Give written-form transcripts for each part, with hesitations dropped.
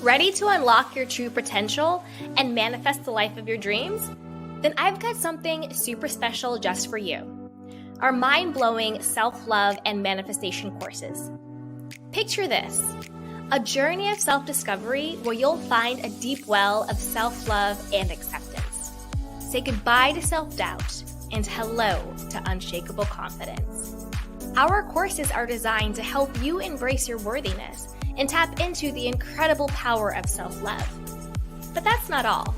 Ready to unlock your true potential and manifest the life of your dreams? Then I've got something super special just for you. Our mind-blowing self-love and manifestation courses. Picture this, a journey of self-discovery where you'll find a deep well of self-love and acceptance. Say goodbye to self-doubt and hello to unshakable confidence. Our courses are designed to help you embrace your worthiness and tap into the incredible power of self-love. But that's not all.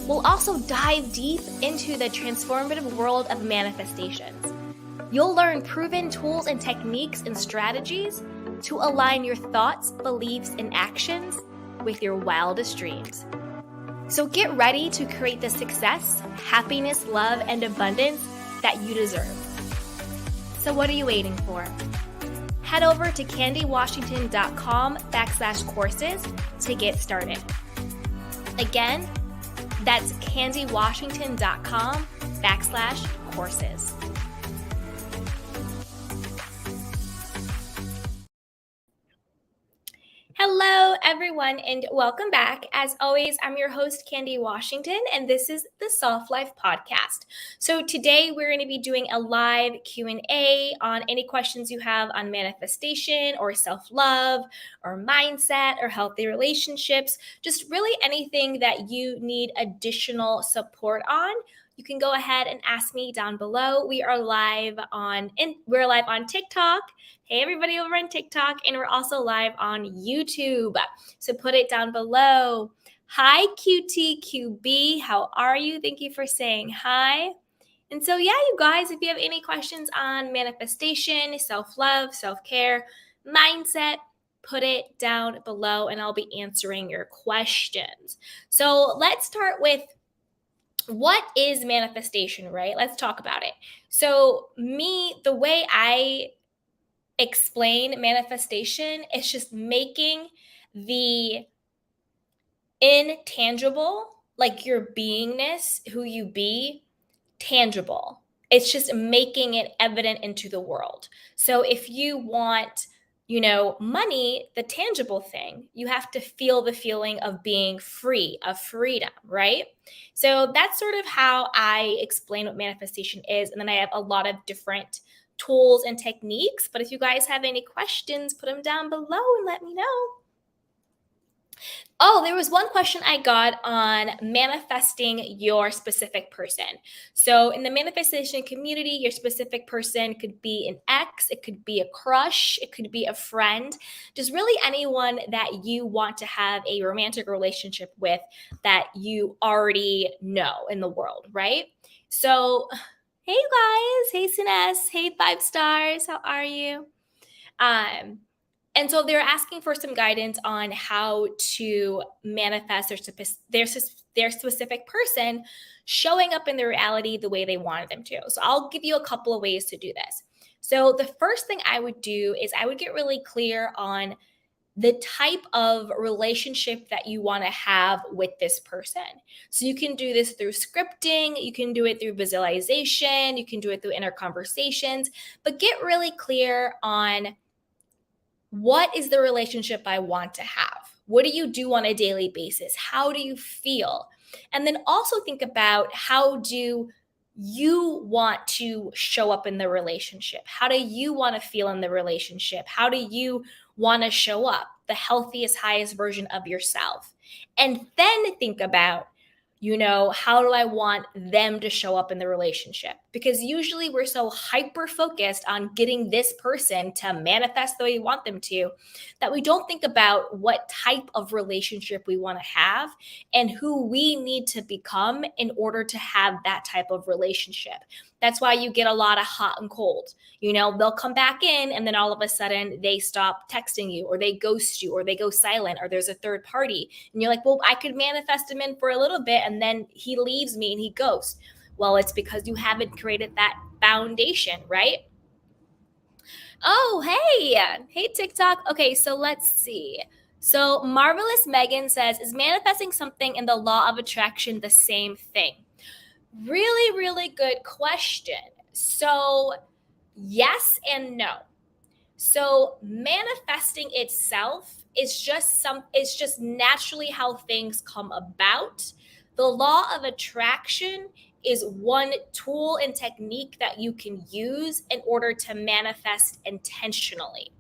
We'll also dive deep into the transformative world of manifestations. You'll learn proven tools and techniques and strategies to align your thoughts, beliefs, and actions with your wildest dreams. So get ready to create the success, happiness, love, and abundance that you deserve. So what are you waiting for? Head over to candywashington.com/courses to get started. Again, that's candywashington.com/courses. Hello, everyone, and welcome back. As always, I'm your host, Candy Washington, and this is the Self-Life Podcast. So today we're going to be doing a live Q&A on any questions you have on manifestation or self-love or mindset or healthy relationships, just really anything that you need additional support on. You can go ahead and ask me down below. We're live on TikTok. Hey, everybody over on TikTok. And we're also live on YouTube. So put it down below. Hi, QTQB. How are you? Thank you for saying hi. And so, yeah, you guys, if you have any questions on manifestation, self-love, self-care, mindset, put it down below and I'll be answering your questions. So let's start with, what is manifestation, right? Let's talk about it. So the way I explain manifestation is just making the intangible, like your beingness, who you be, tangible. It's just making it evident into the world. So if you want, money, the tangible thing, you have to feel the feeling of being free, of freedom, right? So that's sort of how I explain what manifestation is. And then I have a lot of different tools and techniques. But if you guys have any questions, put them down below and let me know. Oh, there was one question I got on manifesting your specific person. So in the manifestation community, your specific person could be an ex, it could be a crush, it could be a friend, just really anyone that you want to have a romantic relationship with that you already know in the world, right? So, hey you guys, hey Sines, hey 5 stars, how are you? And so they're asking for some guidance on how to manifest their specific person showing up in their reality the way they wanted them to. So I'll give you a couple of ways to do this. So the first thing I would do is I would get really clear on the type of relationship that you want to have with this person. So you can do this through scripting, you can do it through visualization, you can do it through inner conversations, but get really clear on, what is the relationship I want to have? What do you do on a daily basis? How do you feel? And then also think about, how do you want to show up in the relationship? How do you want to feel in the relationship? How do you want to show up, the healthiest, highest version of yourself? And then think about, how do I want them to show up in the relationship? Because usually we're so hyper focused on getting this person to manifest the way we want them to, that we don't think about what type of relationship we want to have and who we need to become in order to have that type of relationship. That's why you get a lot of hot and cold. They'll come back in and then all of a sudden they stop texting you, or they ghost you, or they go silent, or there's a third party. And you're like, well, I could manifest him in for a little bit and then he leaves me and he ghosts. Well, it's because you haven't created that foundation, right? Oh, hey TikTok. Okay, so let's see. So Marvelous Megan says, is manifesting something in the law of attraction the same thing? Really, really good question. So yes and no. So manifesting itself is it's just naturally how things come about. The law of attraction is one tool and technique that you can use in order to manifest intentionally.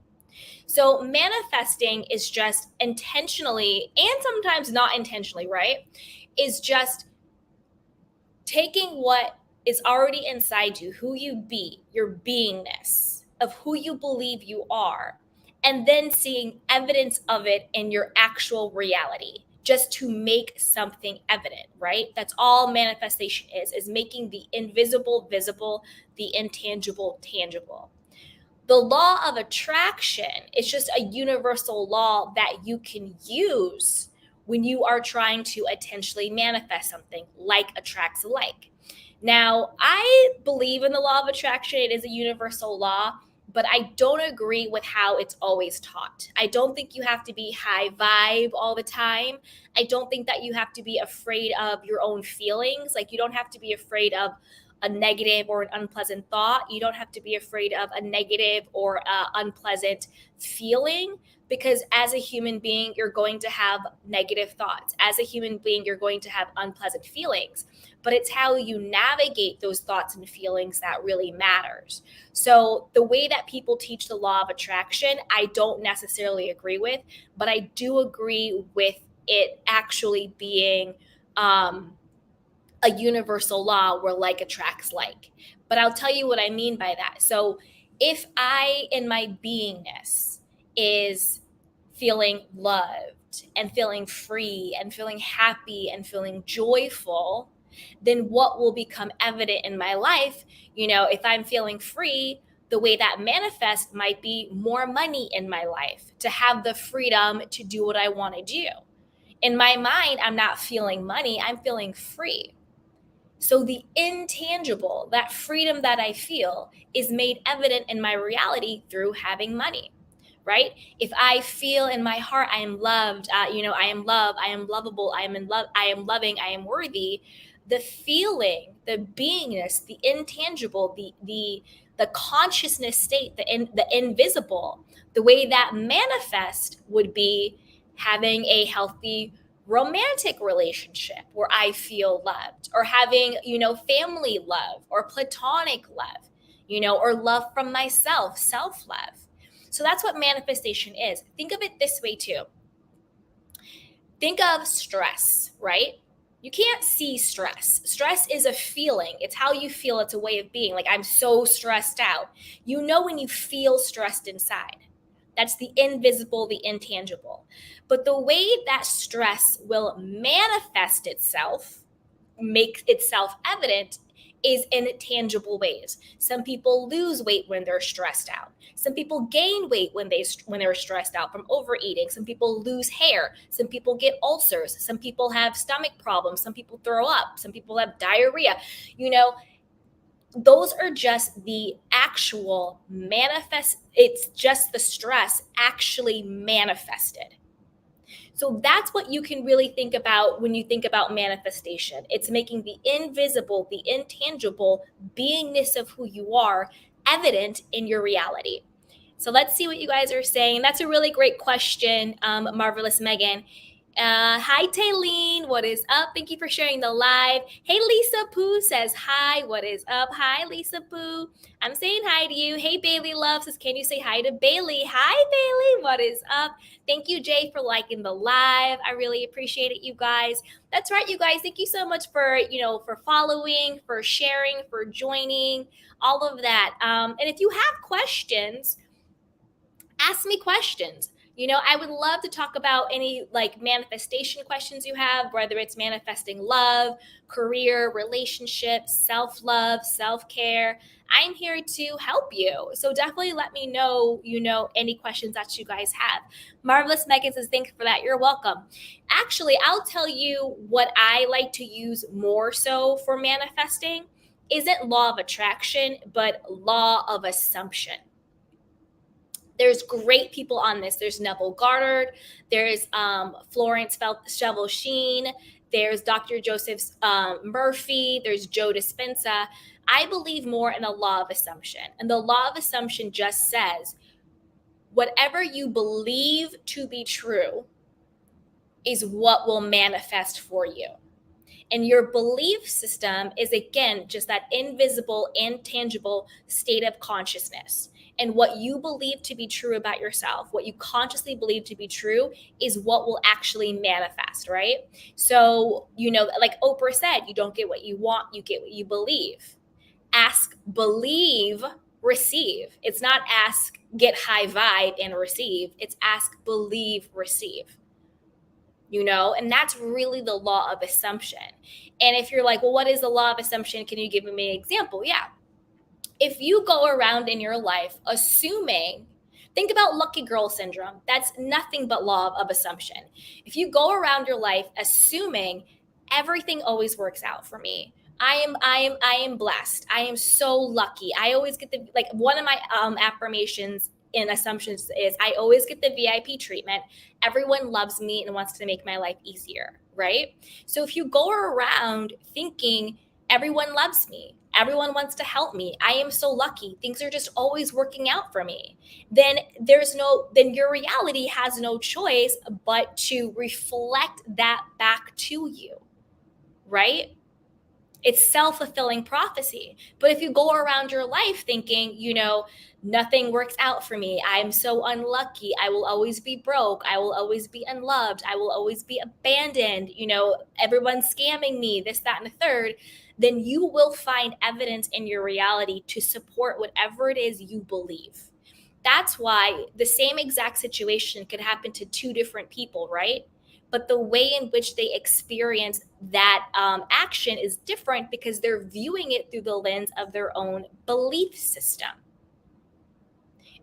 So manifesting is just intentionally and sometimes not intentionally, right? Is just taking what is already inside you, who you be, your beingness, of who you believe you are, and then seeing evidence of it in your actual reality just to make something evident, right? That's all manifestation is making the invisible visible, the intangible tangible. The law of attraction is just a universal law that you can use when you are trying to intentionally manifest something like attracts like. Now, I believe in the law of attraction. It is a universal law, but I don't agree with how it's always taught. I don't think you have to be high vibe all the time. I don't think that you have to be afraid of your own feelings. Like, you don't have to be afraid of a negative or an unpleasant thought. You don't have to be afraid of a negative or unpleasant feeling, because as a human being, you're going to have negative thoughts. As a human being, you're going to have unpleasant feelings, but it's how you navigate those thoughts and feelings that really matters. So the way that people teach the law of attraction, I don't necessarily agree with, but I do agree with it actually being a universal law where like attracts like. But I'll tell you what I mean by that. So if I, in my beingness, is feeling loved and feeling free and feeling happy and feeling joyful, then what will become evident in my life? If I'm feeling free, the way that manifests might be more money in my life, to have the freedom to do what I want to do. In my mind, I'm not feeling money, I'm feeling free. So the intangible, that freedom that I feel, is made evident in my reality through having money, right? If I feel in my heart I am loved, I am loved, I am lovable, I am in love, I am loving, I am worthy. The feeling, the beingness, the intangible, the consciousness state, the invisible, the way that manifest would be having a healthy romantic relationship where I feel loved, or having, family love or platonic love, or love from myself, self love. So that's what manifestation is. Think of it this way too. Think of stress, right? You can't see stress. Stress is a feeling. It's how you feel. It's a way of being. Like, I'm so stressed out. When you feel stressed inside. That's the invisible, the intangible. But the way that stress will manifest itself, make itself evident, is in tangible ways. Some people lose weight when they're stressed out. Some people gain weight when they're stressed out from overeating. Some people lose hair. Some people get ulcers. Some people have stomach problems. Some people throw up. Some people have diarrhea. Those are just the actual manifest. It's just the stress actually manifested. So that's what you can really think about when you think about manifestation. It's making the invisible, the intangible beingness of who you are evident in your reality. So let's see what you guys are saying. That's a really great question, Marvelous Megan. Hi, Taylene. What is up? Thank you for sharing the live. Hey, Lisa Poo says hi. What is up? Hi, Lisa Poo. I'm saying hi to you. Hey, Bailey Love says, can you say hi to Bailey? Hi, Bailey. What is up? Thank you, Jay, for liking the live. I really appreciate it, you guys. That's right, you guys. Thank you so much for following, for sharing, for joining, all of that. And if you have questions, ask me questions. I would love to talk about any manifestation questions you have, whether it's manifesting love, career, relationships, self-love, self-care. I'm here to help you. So definitely let me know, any questions that you guys have. Marvelous Megan says, thank you for that. You're welcome. Actually, I'll tell you what I like to use more so for manifesting isn't law of attraction, but law of assumption. There's great people on this. There's Neville Goddard. There's Florence Scovel Sheen. There's Dr. Joseph Murphy. There's Joe Dispenza. I believe more in a law of assumption. And the law of assumption just says Whatever you believe to be true is what will manifest for you. And your belief system is, again, just that invisible, intangible state of consciousness. And what you believe to be true about yourself, what you consciously believe to be true, is what will actually manifest, right? So, like Oprah said, you don't get what you want, you get what you believe. Ask, believe, receive. It's not ask, get high vibe and receive. It's ask, believe, receive. And that's really the law of assumption. And if you're like, well, what is the law of assumption? Can you give me an example? Yeah. If you go around in your life assuming, think about lucky girl syndrome. That's nothing but law of assumption. If you go around your life assuming everything always works out for me, I am blessed. I am so lucky. I always get one of my affirmations and assumptions is I always get the VIP treatment. Everyone loves me and wants to make my life easier, right? So if you go around thinking everyone loves me, everyone wants to help me, I am so lucky, things are just always working out for me, then your reality has no choice but to reflect that back to you, right? It's self-fulfilling prophecy. But if you go around your life thinking, nothing works out for me, I'm so unlucky, I will always be broke, I will always be unloved, I will always be abandoned, everyone's scamming me, this, that, and the third, then you will find evidence in your reality to support whatever it is you believe. That's why the same exact situation could happen to two different people, right? But the way in which they experience that action is different because they're viewing it through the lens of their own belief system.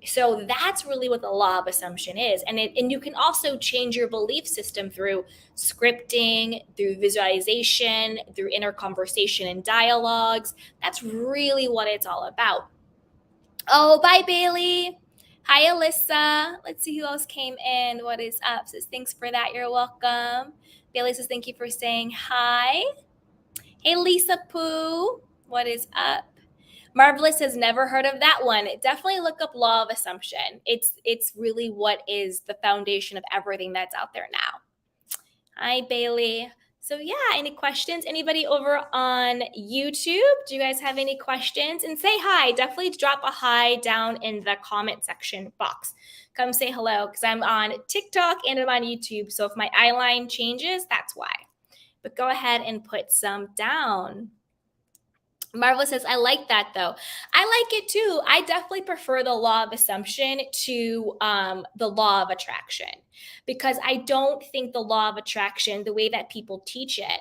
So that's really what the law of assumption is. And you can also change your belief system through scripting, through visualization, through inner conversation and dialogues. That's really what it's all about. Oh, bye, Bailey. Hi, Alyssa. Let's see who else came in. What is up? Says, thanks for that. You're welcome. Bailey says, thank you for saying hi. Hey, Lisa Pooh. What is up? Marvelous has never heard of that one. Definitely look up law of assumption. It's really what is the foundation of everything that's out there now. Hi, Bailey. So yeah, any questions? Anybody over on YouTube? Do you guys have any questions? And say hi. Definitely drop a hi down in the comment section box. Come say hello because I'm on TikTok and I'm on YouTube. So if my eyeline changes, that's why. But go ahead and put some down. Marvelous says, I like that though. I like it too. I definitely prefer the law of assumption to the law of attraction because I don't think the law of attraction, the way that people teach it,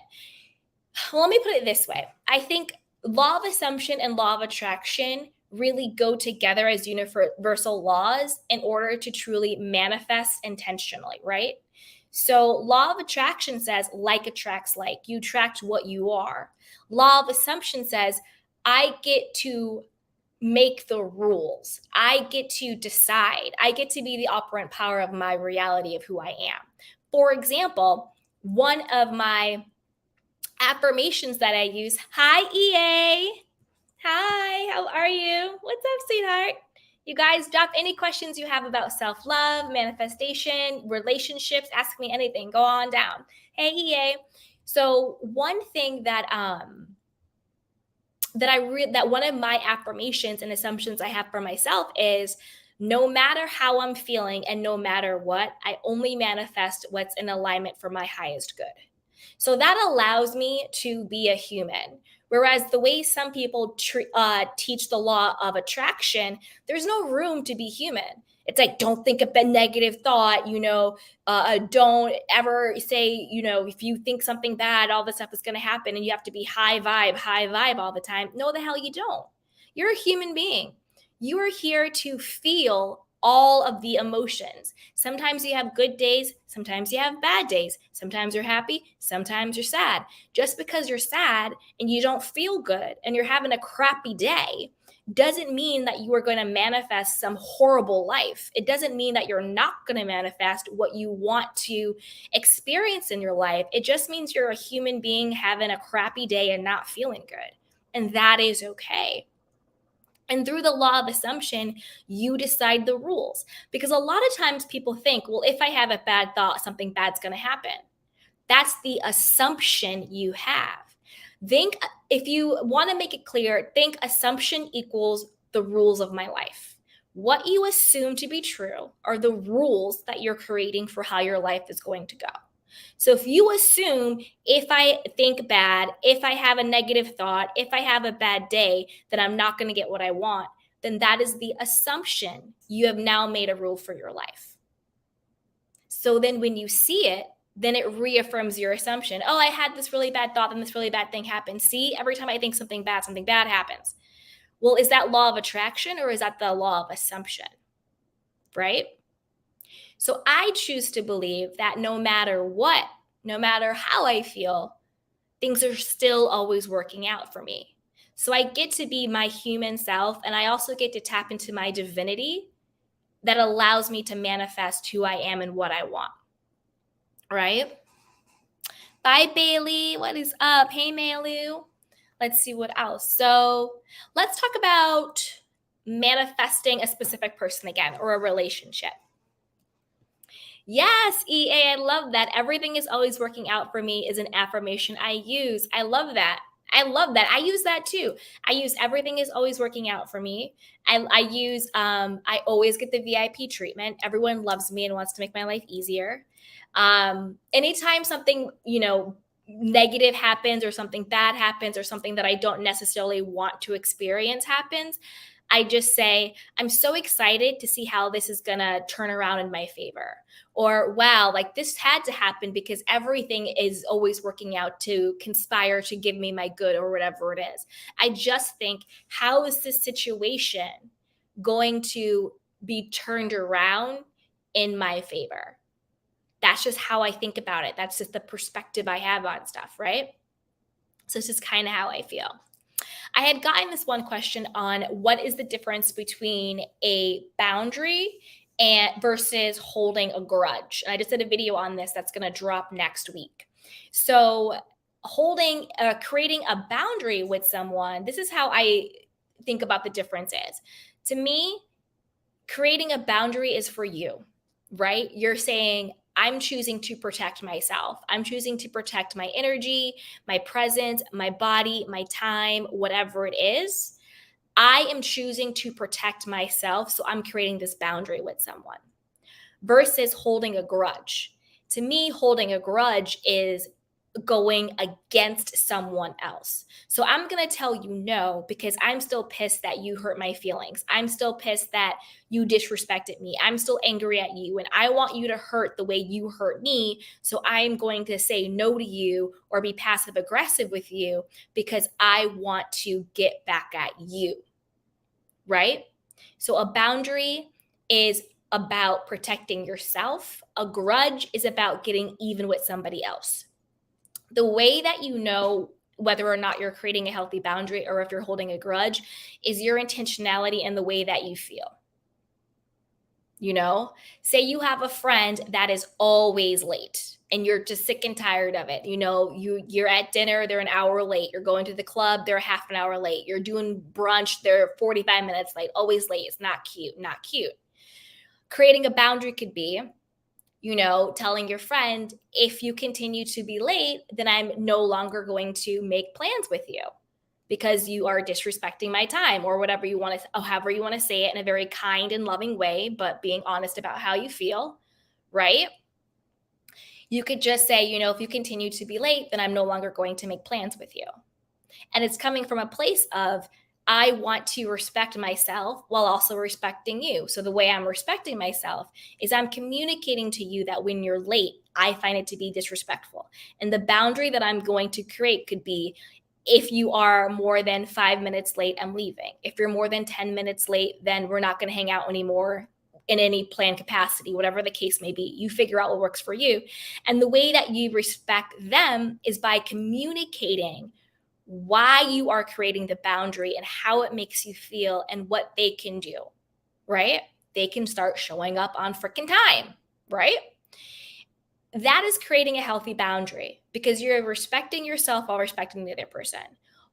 well, let me put it this way. I think law of assumption and law of attraction really go together as universal laws in order to truly manifest intentionally, right? So law of attraction says like attracts like. You attract what you are. Law of assumption says I get to make the rules. I get to decide. I get to be the operant power of my reality of who I am. For example, one of my affirmations that I use, hi EA. Hi, how are you? What's up, sweetheart? You guys drop any questions you have about self-love, manifestation, relationships, ask me anything. Go on down. Hey EA. So one thing that that one of my affirmations and assumptions I have for myself is no matter how I'm feeling and no matter what, I only manifest what's in alignment for my highest good. So that allows me to be a human. Whereas the way some people teach the law of attraction, there's no room to be human. It's like, don't think of a negative thought, don't ever say, if you think something bad, all this stuff is going to happen and you have to be high vibe all the time. No, the hell you don't. You're a human being. You are here to feel all of the emotions. Sometimes you have good days, sometimes you have bad days, sometimes you're happy, sometimes you're sad. Just because you're sad and you don't feel good and you're having a crappy day doesn't mean that you are going to manifest some horrible life. It doesn't mean that you're not going to manifest what you want to experience in your life. It just means you're a human being having a crappy day and not feeling good. And that is okay. And through the law of assumption, you decide the rules. Because a lot of times people think, well, if I have a bad thought, something bad's going to happen. That's the assumption you have. Think, if you want to make it clear, think assumption equals the rules of my life. What you assume to be true are the rules that you're creating for how your life is going to go. So if you assume, if I think bad, if I have a negative thought, if I have a bad day, that I'm not going to get what I want, then that is the assumption. You have now made a rule for your life. So then when you see it, then it reaffirms your assumption. Oh, I had this really bad thought and this really bad thing happened. See, every time I think something bad happens. Well, is that law of attraction or is that the law of assumption? Right? So I choose to believe that no matter what, no matter how I feel, things are still always working out for me. So I get to be my human self, and I also get to tap into my divinity that allows me to manifest who I am and what I want. Right? Bye, Bailey. What is up? Hey, Malu. Let's see what else. So let's talk about manifesting a specific person again, or a relationship. Yes, EA, I love that. Everything is always working out for me is an affirmation I use. I love that. I love that. I use that too. I use everything is always working out for me. I always get the VIP treatment. Everyone loves me and wants to make my life easier. Anytime something, negative happens, or something bad happens, or something that I don't necessarily want to experience happens, I just say, I'm so excited to see how this is going to turn around in my favor. Or, wow, like this had to happen because everything is always working out to conspire to give me my good, or whatever it is. I just think, how is this situation going to be turned around in my favor? That's just how I think about it. That's just the perspective I have on stuff, right? So it's just kind of how I feel. I had gotten this one question on what is the difference between a boundary and versus holding a grudge. And I just did a video on this that's going to drop next week. So creating a boundary with someone, this is how I think about the differences. To me, creating a boundary is for you, right? You're saying, I'm choosing to protect myself. I'm choosing to protect my energy, my presence, my body, my time, whatever it is. I am choosing to protect myself. So I'm creating this boundary with someone versus holding a grudge. To me, holding a grudge is going against someone else. So I'm going to tell you no because I'm still pissed that you hurt my feelings. I'm still pissed that you disrespected me. I'm still angry at you and I want you to hurt the way you hurt me. So I'm going to say no to you or be passive aggressive with you because I want to get back at you. Right? So a boundary is about protecting yourself. A grudge is about getting even with somebody else. The way that you know whether or not you're creating a healthy boundary or if you're holding a grudge is your intentionality and the way that you feel. Say you have a friend that is always late and you're just sick and tired of it. You're at dinner, they're an hour late. You're going to the club, they're half an hour late. You're doing brunch, they're 45 minutes late, always late. It's not cute. Creating a boundary could be, telling your friend, if you continue to be late, then I'm no longer going to make plans with you because you are disrespecting my time, or whatever you want to, however you want to say it in a very kind and loving way, but being honest about how you feel, right? You could just say, if you continue to be late, then I'm no longer going to make plans with you. And it's coming from a place of, I want to respect myself while also respecting you. So the way I'm respecting myself is I'm communicating to you that when you're late, I find it to be disrespectful. And the boundary that I'm going to create could be, if you are more than 5 minutes late, I'm leaving. If you're more than 10 minutes late, then we're not going to hang out anymore in any planned capacity, whatever the case may be. You figure out what works for you. And the way that you respect them is by communicating why you are creating the boundary and how it makes you feel and what they can do, right? They can start showing up on freaking time, right? That is creating a healthy boundary because you're respecting yourself while respecting the other person.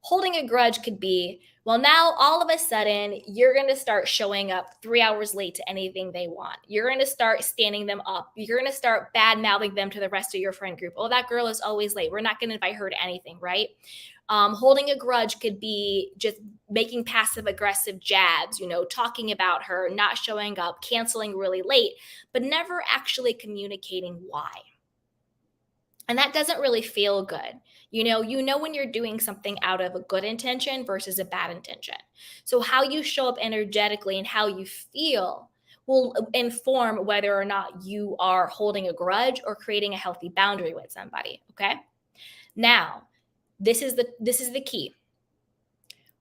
Holding a grudge could be, well, now all of a sudden you're going to start showing up 3 hours late to anything they want. You're going to start standing them up. You're going to start bad mouthing them to the rest of your friend group. Oh, that girl is always late. We're not going to invite her to anything, right? Holding a grudge could be just making passive aggressive jabs, talking about her, not showing up, canceling really late, but never actually communicating why. And that doesn't really feel good. You know when you're doing something out of a good intention versus a bad intention. So how you show up energetically and how you feel will inform whether or not you are holding a grudge or creating a healthy boundary with somebody, okay? Now, this is the key.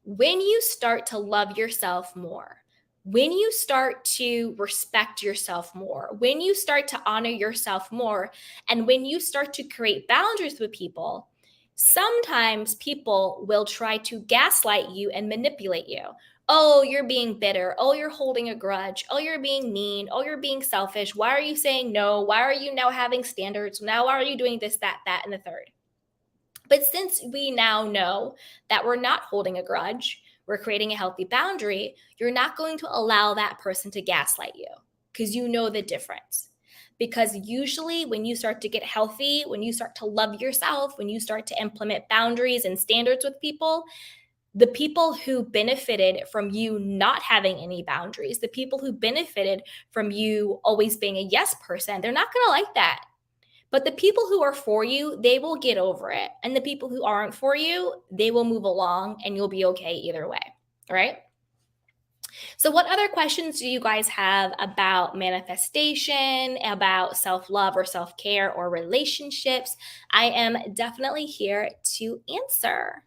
When you start to love yourself more, when you start to respect yourself more, when you start to honor yourself more, and when you start to create boundaries with people, sometimes people will try to gaslight you and manipulate you. Oh, you're being bitter. Oh, you're holding a grudge. Oh, you're being mean. Oh, you're being selfish. Why are you saying no? Why are you now having standards? Now, why are you doing this, that, and the third? But since we now know that we're not holding a grudge, we're creating a healthy boundary, you're not going to allow that person to gaslight you because you know the difference. Because usually when you start to get healthy, when you start to love yourself, when you start to implement boundaries and standards with people, the people who benefited from you not having any boundaries, the people who benefited from you always being a yes person, they're not going to like that. But the people who are for you, they will get over it. And the people who aren't for you, they will move along and you'll be okay either way. All right? So what other questions do you guys have about manifestation, about self-love or self-care or relationships? I am definitely here to answer.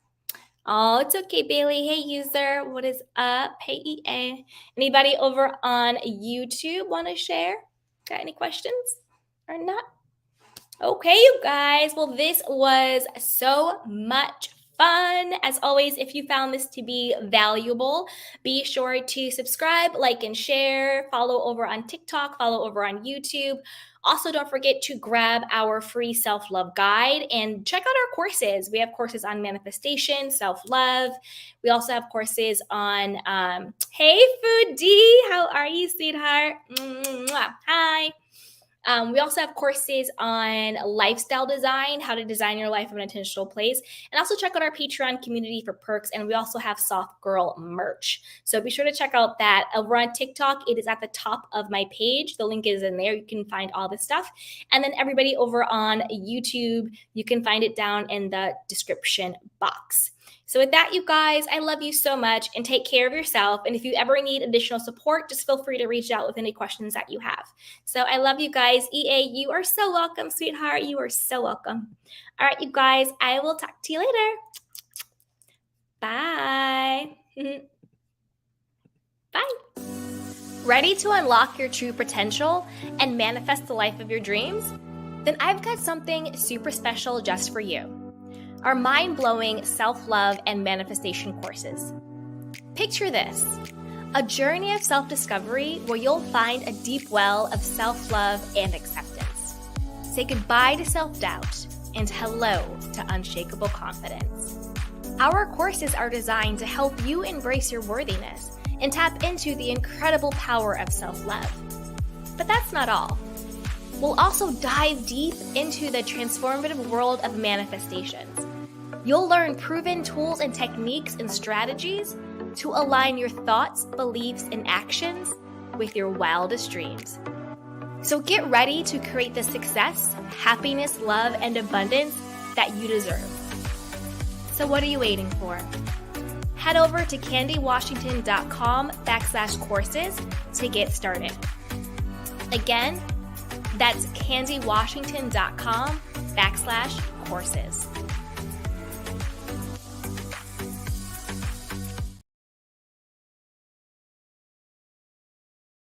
Oh, it's okay, Bailey. Hey, user. What is up? Hey, EA. Anybody over on YouTube want to share? Got any questions or not? Okay, you guys. Well, this was so much fun. As always, if you found this to be valuable, be sure to subscribe, like, and share. Follow over on TikTok, follow over on YouTube. Also, don't forget to grab our free self-love guide and check out our courses. We have courses on manifestation, self-love. We also have courses on, hey, Foodie, how are you, sweetheart? Hi. We also have courses on lifestyle design, how to design your life from an intentional place, and also check out our Patreon community for perks. And we also have Soft Girl merch. So be sure to check out that. Over on TikTok, it is at the top of my page. The link is in there. You can find all this stuff. And then everybody over on YouTube, you can find it down in the description box. So with that, you guys, I love you so much and take care of yourself. And if you ever need additional support, just feel free to reach out with any questions that you have. So I love you guys. EA, you are so welcome, sweetheart. You are so welcome. All right, you guys, I will talk to you later. Bye. Bye. Ready to unlock your true potential and manifest the life of your dreams? Then I've got something super special just for you. Our mind-blowing self-love and manifestation courses. Picture this, a journey of self-discovery where you'll find a deep well of self-love and acceptance. Say goodbye to self-doubt and hello to unshakable confidence. Our courses are designed to help you embrace your worthiness and tap into the incredible power of self-love. But that's not all. We'll also dive deep into the transformative world of manifestations. You'll learn proven tools and techniques and strategies to align your thoughts, beliefs, and actions with your wildest dreams. So get ready to create the success, happiness, love, and abundance that you deserve. So what are you waiting for? Head over to candywashington.com/courses to get started. Again, that's candywashington.com/courses.